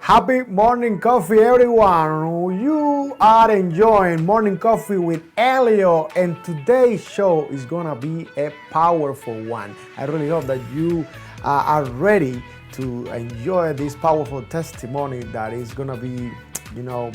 Happy morning coffee, everyone. You are enjoying morning coffee with Elio, and today's show is gonna be a powerful one. I really hope that you are ready to enjoy this powerful testimony that is gonna be,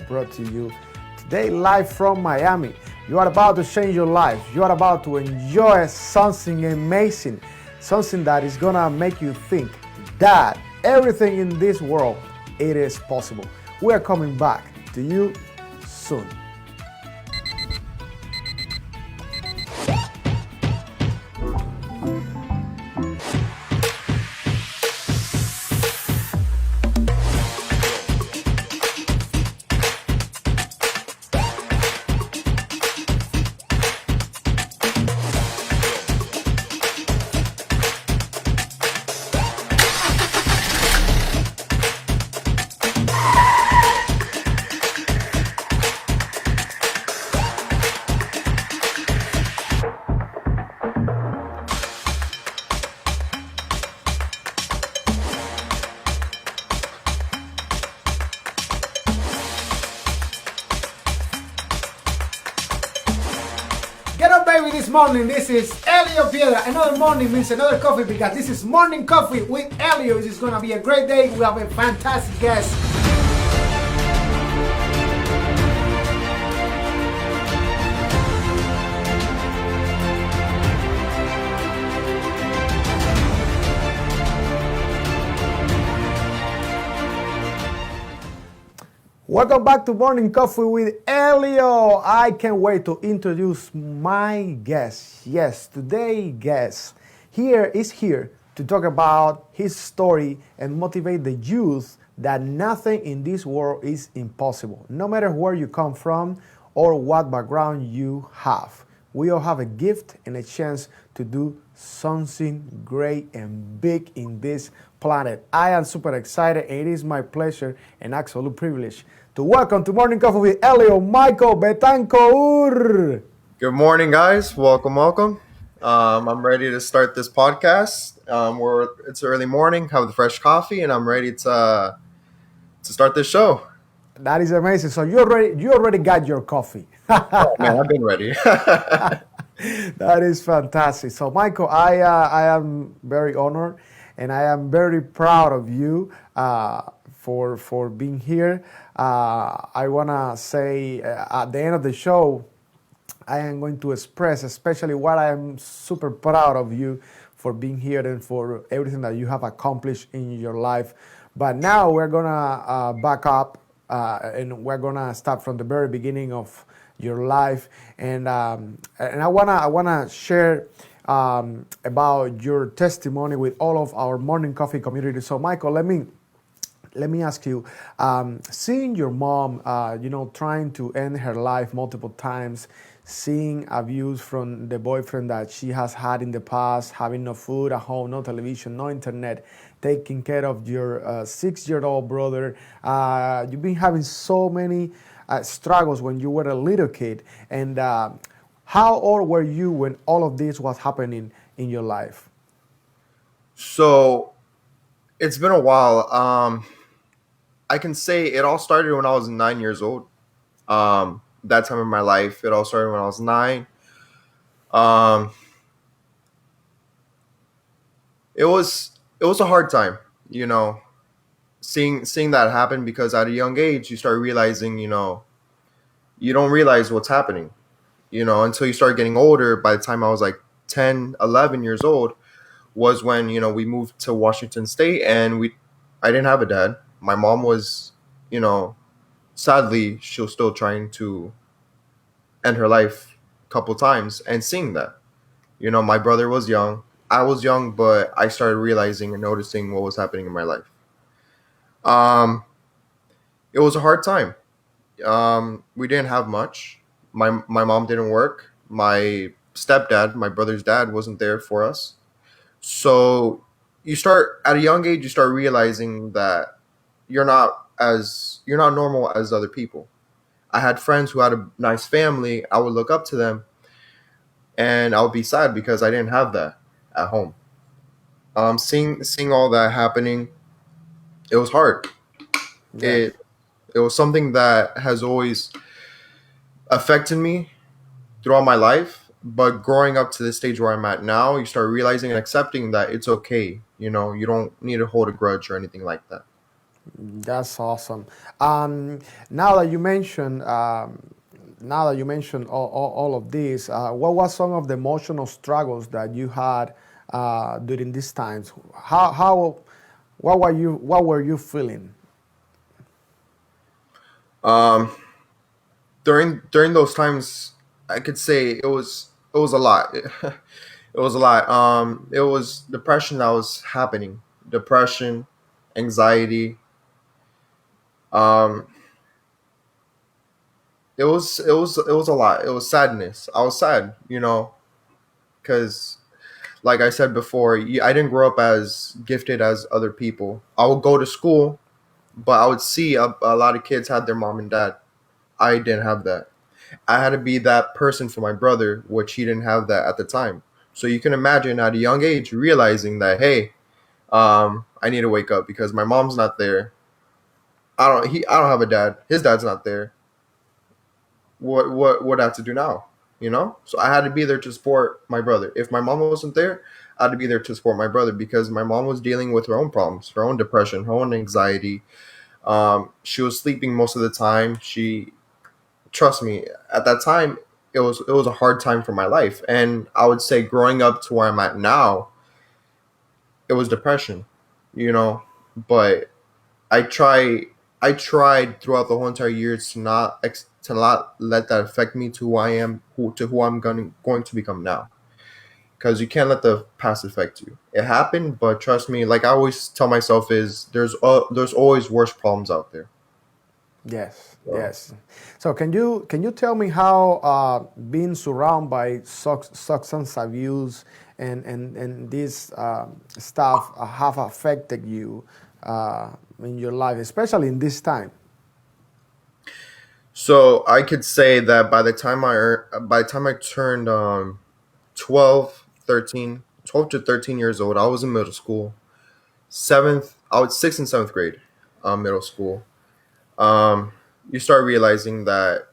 brought to you today live from Miami. You are about to change your life. You are about to enjoy something amazing, something that is gonna make you think that everything in this world, it is possible. We are coming back to you soon. Get up, baby, this morning. This is Elio Piedra. Another morning means another coffee because this is morning coffee with Elio. This is going to be a great day. We have a fantastic guest. Welcome back to Morning Coffee with Elio. I can't wait to introduce my guest. Yes, today's guest is here to talk about his story and motivate the youth that nothing in this world is impossible. No matter where you come from or what background you have, we all have a gift and a chance to do something great and big in this planet. I am super excited. It is my pleasure and absolute privilege to welcome to Morning Coffee with Elio, Michael Betancourt. Good morning, guys. Welcome. I'm ready to start this podcast. It's early morning, have the fresh coffee, and I'm ready to start this show. That is amazing. So you already got your coffee. Oh man, I've been ready. That is fantastic. So Michael, I am very honored and I am very proud of you for being here. I want to say at the end of the show, I am going to express especially what I am super proud of you for being here and for everything that you have accomplished in your life. But now we're going to back up and we're going to start from the very beginning of your life. And I wanna share about your testimony with all of our Morning Coffee community. So Michael, let me ask you, seeing your mom, trying to end her life multiple times, seeing abuse from the boyfriend that she has had in the past, having no food at home, no television, no internet, taking care of your 6-year-old brother. You've been having so many struggles when you were a little kid. And how old were you when all of this was happening in your life? So it's been a while. I can say it all started when I was 9 years old. that time in my life. It all started when I was 9. Um, it was a hard time, you know, seeing that happen, because at a young age you start realizing, you don't realize what's happening, until you start getting older. By the time I was like 10, 11 years old was when, we moved to Washington State, and I didn't have a dad. My mom was, you know, sadly, she was still trying to end her life a couple times, and seeing that, my brother was young, I was young, but I started realizing and noticing what was happening in my life. Um, it was a hard time. We didn't have much. My mom didn't work. My stepdad, my brother's dad, wasn't there for us. So you start at a young age. You start realizing that you're not normal as other people. I had friends who had a nice family. I would look up to them, and I would be sad because I didn't have that at home. Seeing all that happening, it was hard. Yes. It it was something that has always affected me throughout my life. But growing up to the stage where I'm at now, you start realizing and accepting that it's okay. You don't need to hold a grudge or anything like that. That's awesome. Um, now that you mentioned, now that you mentioned all of this, what was some of the emotional struggles that you had during these times? What were you feeling? Um, during those times, I could say it was a lot. It was a lot. It was depression that was happening. Depression, anxiety. Um, it was a lot. It was sadness. I was sad, because like I said before, I didn't grow up as gifted as other people. I would go to school, but I would see a lot of kids had their mom and dad. I didn't have that. I had to be that person for my brother, which he didn't have that at the time. So you can imagine at a young age realizing that, hey, I need to wake up because my mom's not there. I don't have a dad. His dad's not there. What I have to do now? So I had to be there to support my brother. If my mom wasn't there, I had to be there to support my brother, because my mom was dealing with her own problems, her own depression, her own anxiety. She was sleeping most of the time. She Trust me, at that time, it was a hard time for my life. And I would say, growing up to where I'm at now, it was depression, you know. But I try I tried throughout the whole entire years to not let that affect me to who I am, who I'm going to become now. Because you can't let the past affect you. It happened, but trust me, like I always tell myself, is there's always worse problems out there. Yes, So, yes. So can you tell me how being surrounded by substance abuse and this stuff have affected you in your life, especially in this time? so I could say that by the time I turned 12, 13, 12 to 13 years old, I was in middle school. I was sixth and seventh grade, middle school. Um, you start realizing that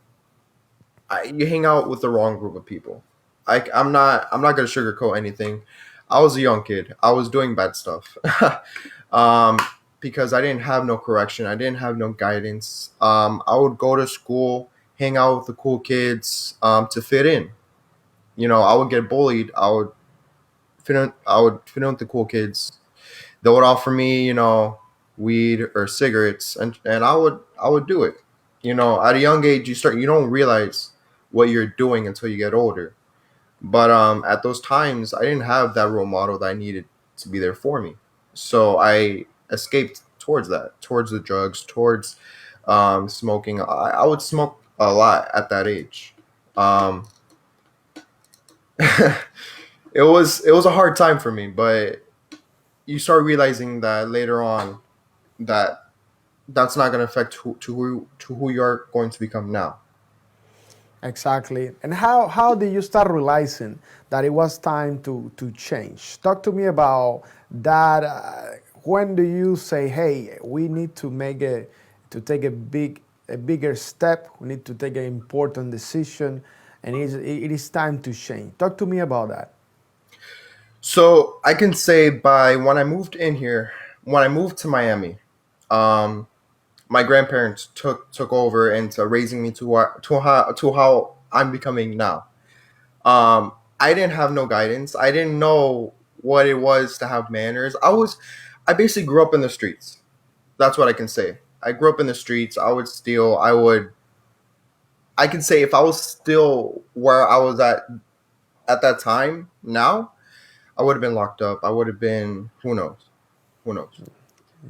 you hang out with the wrong group of people. I'm not gonna sugarcoat anything. I was a young kid. I was doing bad stuff, um, because I didn't have no correction. I didn't have no guidance. I would go to school, hang out with the cool kids, to fit in. I would get bullied. I would fit in with the cool kids. They would offer me, weed or cigarettes, and I would do it. At a young age, you don't realize what you're doing until you get older. But at those times, I didn't have that role model that I needed to be there for me. So I escaped towards that, towards the drugs, towards smoking. I would smoke a lot at that age. Um, it was a hard time for me, but you start realizing that later on, that that's not going to affect who you are going to become now. Exactly. And how did you start realizing that it was time to change? Talk to me about that. When do you say, "Hey, we need to take a big a bigger step. We need to take an important decision, and it is time to change. Talk to me about that. So I can say by when I moved in here, when I moved to Miami, um, my grandparents took over into raising me to how I'm becoming now. I didn't have no guidance. I didn't know what it was to have manners. I basically grew up in the streets. That's what I can say. I grew up in the streets. I would steal. I can say if I was still where I was at that time now, I would have been locked up. I would have been, who knows, who knows.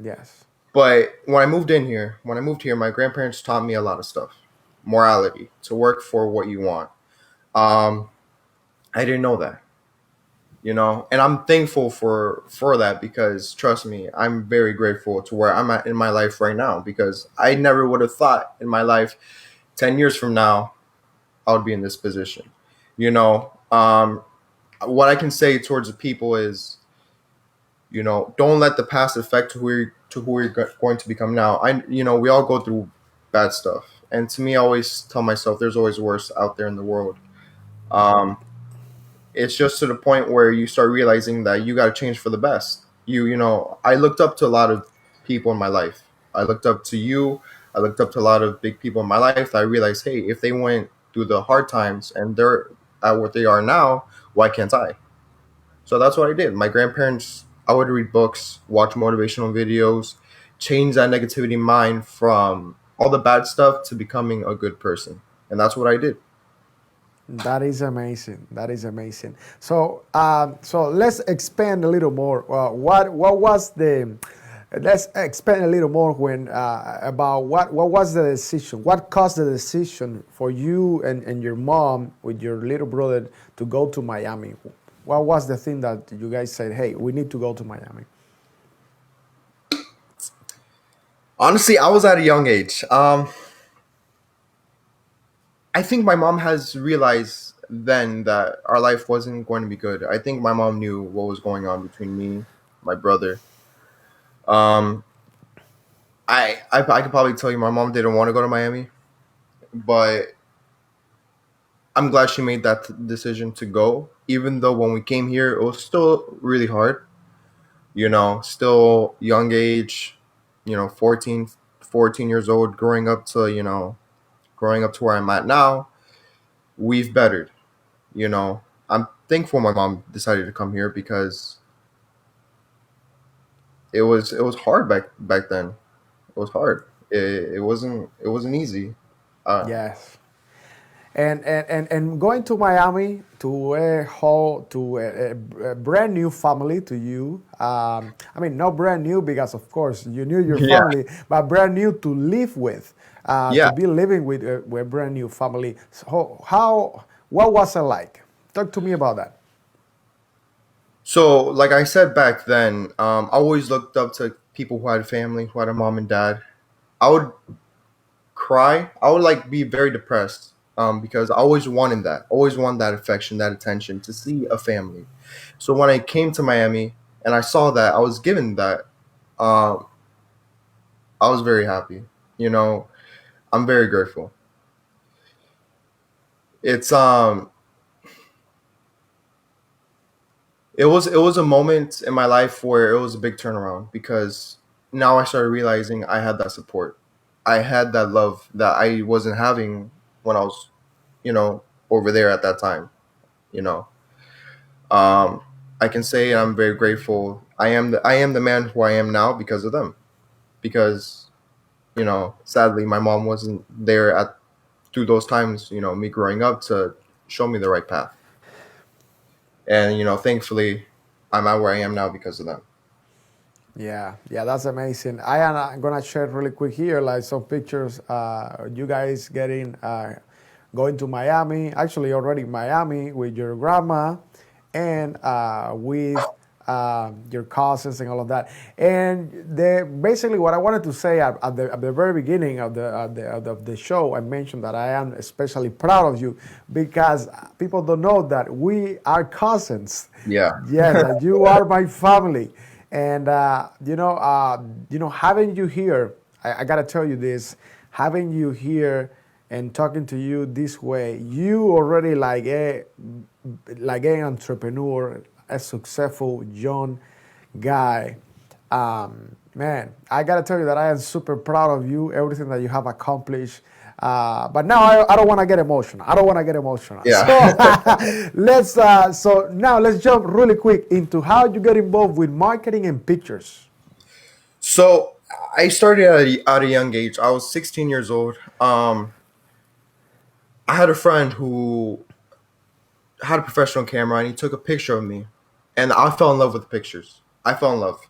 Yes. But when I moved here, my grandparents taught me a lot of stuff, morality, to work for what you want. Um, I didn't know that, and I'm thankful for that because trust me, I'm very grateful to where I'm at in my life right now because I never would have thought in my life 10 years from now I would be in this position. You know, what I can say towards the people is, don't let the past affect who you're going to become now. We all go through bad stuff, and to me, I always tell myself there's always worse out there in the world. Um, it's just to the point where you start realizing that you got to change for the best. I looked up to a lot of people in my life. I looked up to you. I looked up to a lot of big people in my life. That I realized, hey, if they went through the hard times and they're at what they are now, why can't I? So that's what I did. My grandparents, I would read books, watch motivational videos, change that negativity mind from all the bad stuff to becoming a good person. And that's what I did. That is amazing. That is amazing. So let's expand a little more. What was the? Let's expand a little more when about what was the decision? What caused the decision for you and your mom with your little brother to go to Miami? What was the thing that you guys said, "Hey, we need to go to Miami"? Honestly, I was at a young age. I think my mom has realized then that our life wasn't going to be good. I think my mom knew what was going on between me, my brother. Um, I could probably tell you my mom didn't want to go to Miami, but I'm glad she made that decision to go. Even though when we came here, it was still really hard. Still young age. 14 years old, growing up to where I'm at now. We've bettered. I'm thankful my mom decided to come here because it was hard back then. It was hard. It wasn't easy. Uh, Yes. And going to Miami to a whole a brand new family to you. I mean, not brand new because of course you knew your yeah, family, but brand new to live with, yeah. to be living with a brand new family. So what was it like? Talk to me about that. So, like I said back then, I always looked up to people who had family, who had a mom and dad. I would cry. I would like be very depressed, because I always wanted that affection, that attention, to see a family. So when I came to Miami and I saw that, I was given that. Um, I was very happy. You know, I'm very grateful. It's it was a moment in my life where it was a big turnaround because now I started realizing I had that support. I had that love that I wasn't having when I was, over there at that time. You know, um, I can say I'm very grateful. I am the man who I am now because of them. Because sadly, my mom wasn't there at through those times. Me growing up to show me the right path. And thankfully, I'm at where I am now because of them. Yeah, yeah, that's amazing. I am gonna share really quick here, like some pictures. You guys getting going to Miami, actually already in Miami with your grandma, and with your cousins and all of that. And basically what I wanted to say at the very beginning of the show, I mentioned that I am especially proud of you because people don't know that we are cousins. Yeah. Yes, that you are my family. And having you here, I gotta tell you this. having you here and talking to you this way, you already like an entrepreneur, a successful young guy. Man, I gotta tell you that I am super proud of you, everything that you have accomplished. But now I don't want to get emotional. I don't want to get emotional. So Yeah. so now let's jump really quick into how you get involved with marketing and pictures. So I started at a young age. I was 16 years old. I had a friend who had a professional camera and he took a picture of me, and I fell in love with the pictures. I fell in love.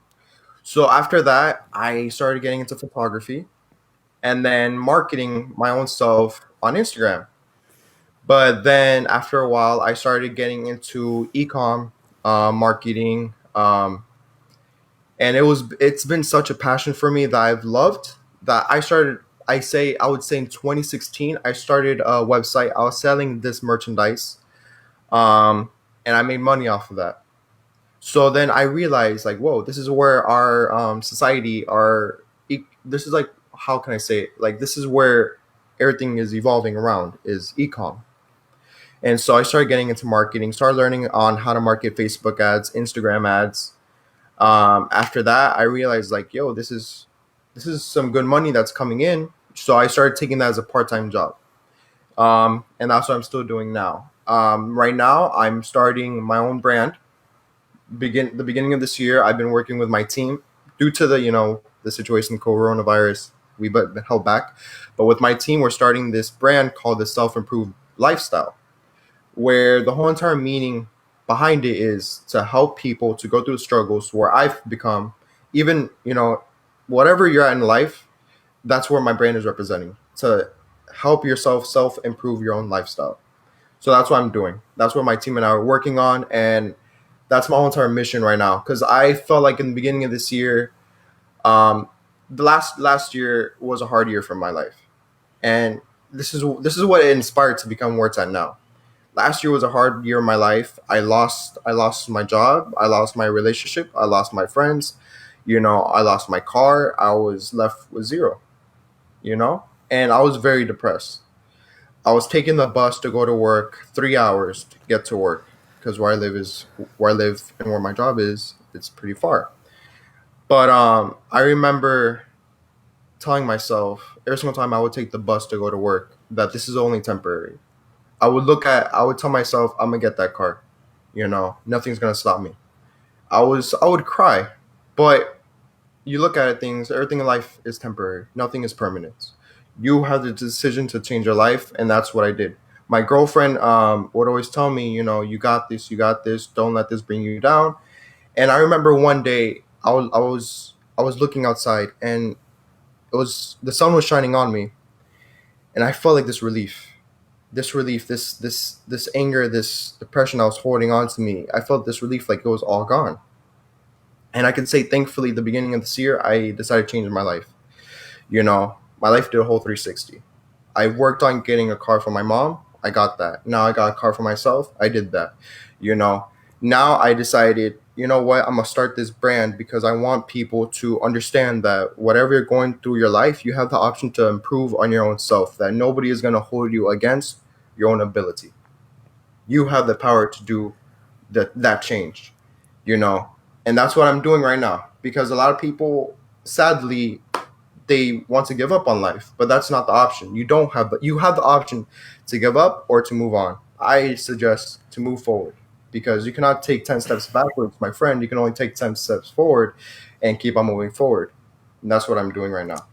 So after that, I started getting into photography and then marketing my own stuff on Instagram. But then after a while, I started getting into ecom marketing, and it's been such a passion for me that I've loved that I started. I would say in 2016, I started a website. I was selling this merchandise, um, and I made money off of that. So then I realized, like, whoa, this is where our society, this is like, how can I say it? Like, this is where everything is evolving around is ecom. And so I started getting into marketing, started learning on how to market Facebook ads, Instagram ads. After that, I realized, like, yo, this is some good money that's coming in. So I started taking that as a part-time job. And that's what I'm still doing now. Right now, I'm starting my own brand. The beginning of this year, I've been working with my team due to the situation, coronavirus. We've been held back, but with my team, we're starting this brand called the Self Improved Lifestyle, where the whole entire meaning behind it is to help people to go through the struggles where I've become. Even whatever you're at in life, that's where my brand is representing, to help yourself self improve your own lifestyle. So that's what I'm doing. That's what my team and I are working on, and that's my whole entire mission right now. Because I felt like in the beginning of this year, um, the last year was a hard year for my life, and this is what it inspired to become where it's at now. Last year was a hard year in my life. I lost my job. I lost my relationship. I lost my friends. I lost my car. I was left with zero. And I was very depressed. I was taking the bus to go to work, 3 hours to get to work because where I live and where my job is. It's pretty far. But I remember telling myself every single time I would take the bus to go to work that this is only temporary. I would tell myself I'm gonna get that car. Nothing's gonna stop me. I would cry, but you look at it, everything in life is temporary. Nothing is permanent. You have the decision to change your life, and that's what I did. My girlfriend would always tell me, you got this. Don't let this bring you down. And I remember one day I was looking outside, and the sun was shining on me, and I felt like this anger, this depression I was holding on to me. I felt this relief, like it was all gone. And I can say, thankfully, the beginning of this year, I decided to change my life. My life did a whole 360. I worked on getting a car for my mom. I got that. Now I got a car for myself. I did that. You know, now I decided, you know what, I'm going to start this brand because I want people to understand that whatever you're going through your life, you have the option to improve on your own self, that nobody is going to hold you against your own ability. You have the power to do that change, you know, and that's what I'm doing right now because a lot of people, sadly, they want to give up on life, but that's not the option. You have the option to give up or to move on. I suggest to move forward because you cannot take 10 steps backwards, my friend. You can only take 10 steps forward and keep on moving forward. And that's what I'm doing right now.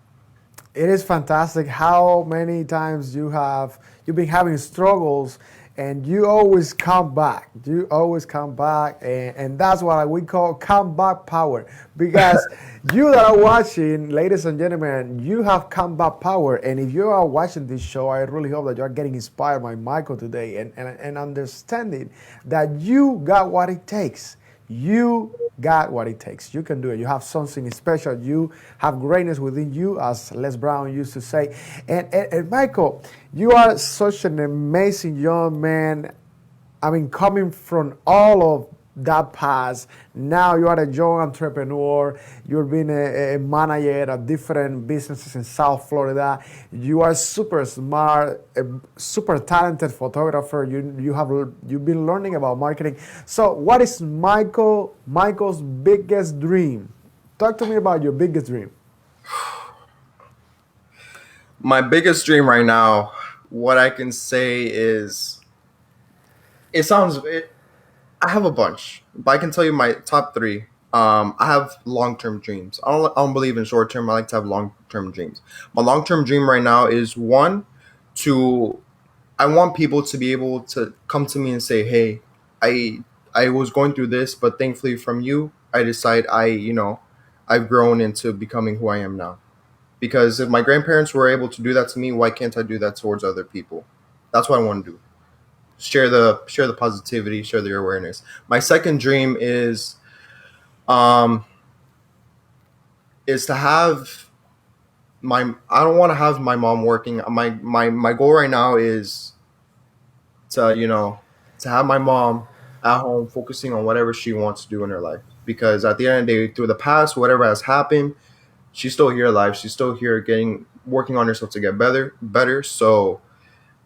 It is fantastic how many times you've been having struggles and you always come back. You always come back, and that's what we call comeback power. Because you that are watching, ladies and gentlemen, you have comeback power. And if you are watching this show, I really hope that you are getting inspired by Michael today and understanding that you got what it takes. You got what it takes. You can do it. You have something special. You have greatness within you, as Les Brown used to say. And Michael, you are such an amazing young man. I mean, coming from all of that path. Now you are a young entrepreneur. You've been a manager at different businesses in South Florida. You are super smart, a super talented photographer. You've been learning about marketing. So, what is Michael's biggest dream? Talk to me about your biggest dream. My biggest dream right now, what I can say is, it sounds. I have a bunch, but I can tell you my top three. I have long term dreams. I don't believe in short term. I like to have long term dreams. My long term dream right now is one, to I want people to be able to come to me and say, "Hey, I I was going through this, but thankfully from you, I decide I've grown into becoming who I am now." Because if my grandparents were able to do that to me, why can't I do that towards other people? That's what I want to do. Share the positivity, share the awareness. My second dream um is to have my I don't want to have my mom working. My goal right now is to to have my mom at home focusing on whatever she wants to do in her life. Because at the end of the day, through the past, whatever has happened, she's still here alive. She's still here getting working on herself to get better. So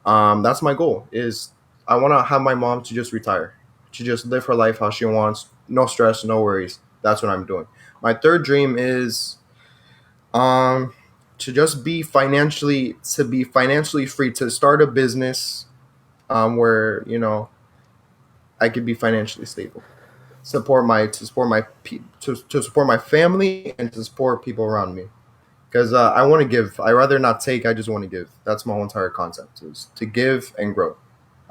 that's my goal. Is I want to have my mom to just retire, to just live her life how she wants, no stress, no worries. That's what I'm doing. My third dream is um, to just be financially free, to start a business where I could be financially stable, to support my family and to support people around me. Because I want to give. I rather not take. I just want to give. That's my whole entire concept, is to give and grow.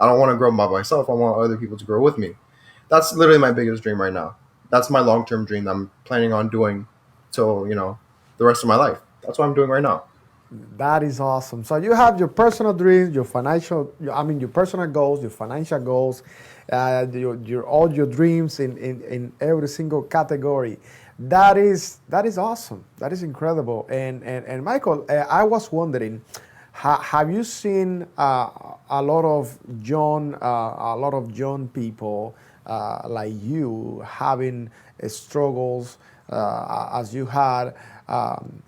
I don't want to grow by myself. I want other people to grow with me. That's literally my biggest dream right now. That's my long term dream that I'm planning on doing till the rest of my life. That's what I'm doing right now. That is awesome. So you have your personal dreams, your financial, I mean, your personal goals, your financial goals, your all your dreams in every single category. That is awesome. That is incredible. And Michael, I was wondering, have you seen a lot of young people like you having struggles as you had? Um,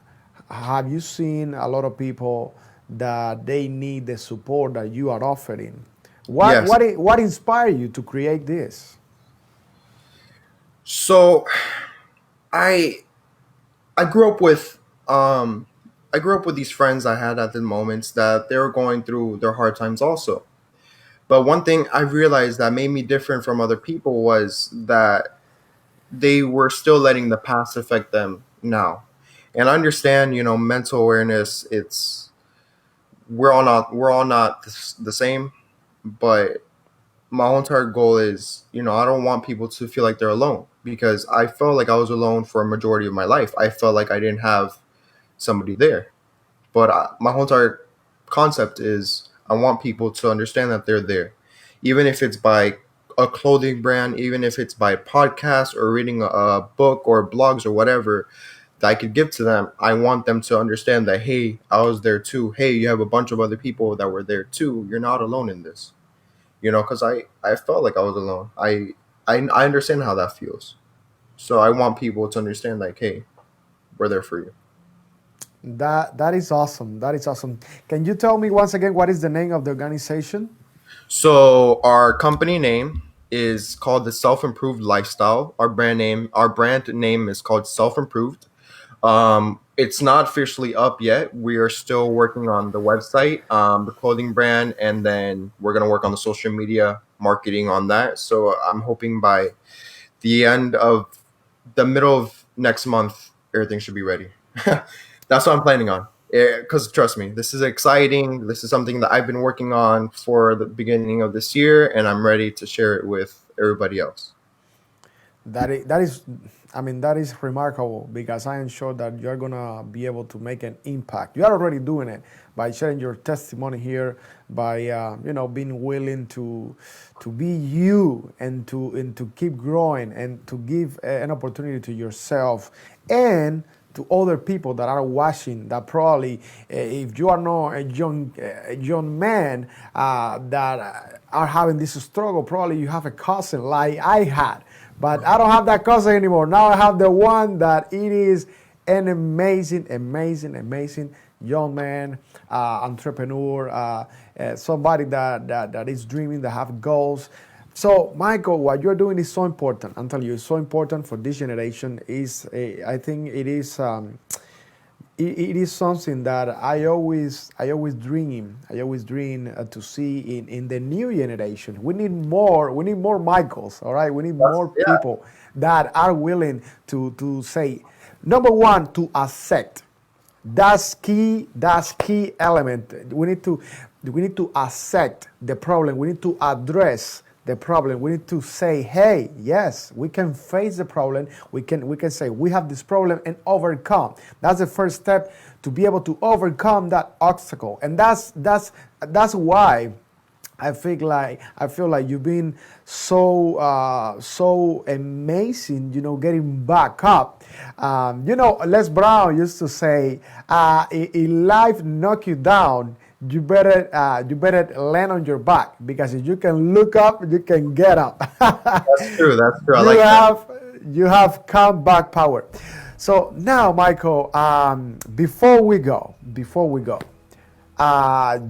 have you seen a lot of people that they need the support that you are offering? Yes. What inspired you to create this? So I I grew up with um I grew up with these friends I had at the moments that they were going through their hard times also. But one thing I realized that made me different from other people was that they were still letting the past affect them now. And I understand, mental awareness. It's we're all not the same, but my whole entire goal is, I don't want people to feel like they're alone, because I felt like I was alone for a majority of my life. I felt like I didn't have somebody there. But my whole entire concept is I want people to understand that they're there, even if it's by a clothing brand, even if it's by podcast or reading a book or blogs or whatever that I could give to them. I want them to understand that, hey, I was there too. Hey, you have a bunch of other people that were there too. You're not alone in this. Because I felt like I was alone. I understand how that feels. So I want people to understand, like, hey, we're there for you. That is awesome. That is awesome. Can you tell me once again what is the name of the organization? So our company name is called the Self Improved Lifestyle. Our brand name is called Self Improved. It's not officially up yet. We are still working on the website, the clothing brand, and then we're gonna work on the social media marketing on that. So I'm hoping by the end of the middle of next month, everything should be ready. That's what I'm planning on. Because trust me, this is exciting. This is something that I've been working on for the beginning of this year, and I'm ready to share it with everybody else. That is, I mean, that is remarkable because I am sure that you're gonna be able to make an impact. You are already doing it by sharing your testimony here, by being willing to be you and to keep growing and to give an opportunity to yourself and to other people that are watching that probably if you are not a young man that are having this struggle, probably you have a cousin like I had, But I don't have that cousin anymore. Now I have the one that it is an amazing, amazing, amazing young man, entrepreneur, somebody that is dreaming, that have goals. So, Michael, what you're doing is so important. I'm telling you, it's so important for this generation. I think it is something that I always dream. I always dream to see in the new generation. We need more. We need more Michaels. All right. We need more Yeah. people that are willing to say, number one, to accept. That's key. That's key element. We need to accept the problem. We need to address the problem. We need to say, hey, yes, we can face the problem. We can say we have this problem and overcome. That's the first step to be able to overcome that obstacle. And that's why I feel like you've been so amazing, getting back up. Les Brown used to say, if life knock you down, you better land on your back, because if you can look up, you can get up. That's true. That's true. I you like that. have you have comeback power. So now, Michael, before we go,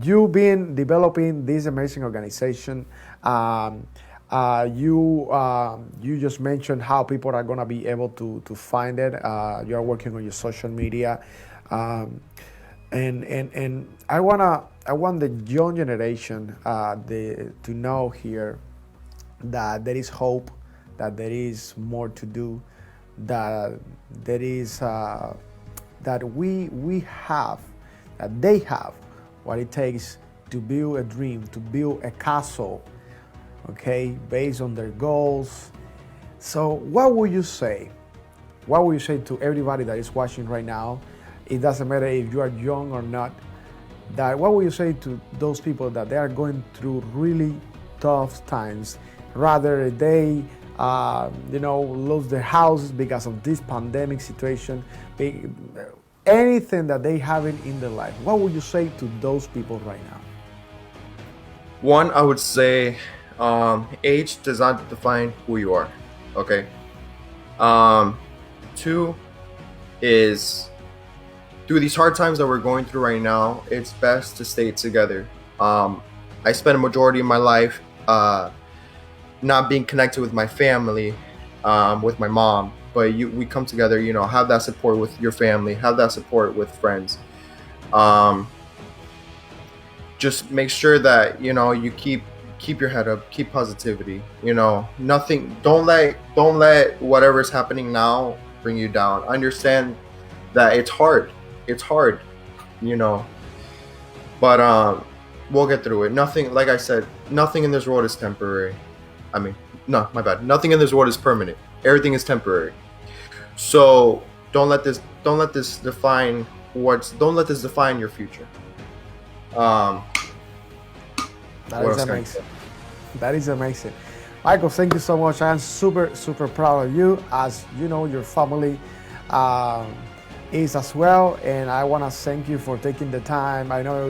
you've been developing this amazing organization. You just mentioned how people are gonna be able to find it. You're working on your social media, and I want the young generation to know here that there is hope, that there is more to do, that there is that we have, that they have what it takes to build a dream, to build a castle, okay, based on their goals. So what would you say? What would you say to everybody that is watching right now? It doesn't matter if you are young or not. That what would you say to those people that they are going through really tough times? Rather they lose their houses because of this pandemic situation, anything that they have in their life. What would you say to those people right now? One, I would say, age does not define who you are. Okay. Two is, through these hard times that we're going through right now, it's best to stay together. I spent a majority of my life not being connected with my family, with my mom. But we come together, have that support with your family, have that support with friends. Just make sure that you keep your head up, keep positivity. Nothing. Don't let whatever's happening now bring you down. Understand that it's hard. It's hard, but we'll get through it. Nothing, like I said, nothing in this world is temporary. I mean, no, my bad. Nothing in this world is permanent. Everything is temporary. So don't let this define your future. That is amazing. That is amazing. Michael, thank you so much. I'm super, super proud of you. As you know, your family is as well. And I want to thank you for taking the time. I know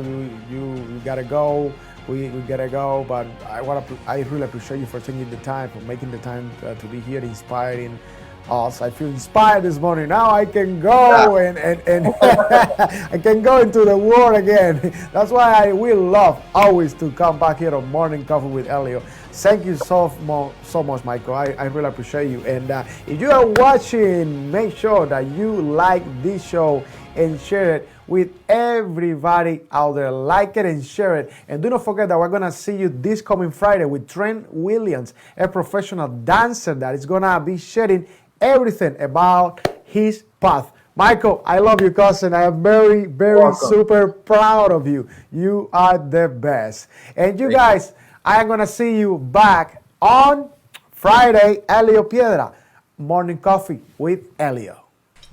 you got to go. We got to go. But I really appreciate you for taking the time, for making the time to be here, inspiring us. I feel inspired this morning. Now I can go and I can go into the world again. That's why I will love always to come back here on Morning Coffee with Elio. Thank you so much, Michael. I really appreciate you. And if you are watching, make sure that you like this show and share it with everybody out there. Like it and share it. And do not forget that we're going to see you this coming Friday with Trent Williams, a professional dancer that is going to be sharing everything about his path. Michael, I love you, cousin. I am very, very super proud of you. You are the best. And you guys, I am going to see you back on Friday. Elio Piedra, Morning Coffee with Elio.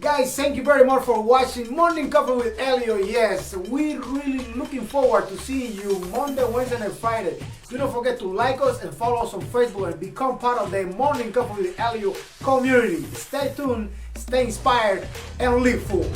Guys, thank you very much for watching Morning Coffee with Elio. Yes, we're really looking forward to seeing you Monday, Wednesday, and Friday. Do not forget to like us and follow us on Facebook and become part of the Morning Coffee with Elio community. Stay tuned, stay inspired, and live full.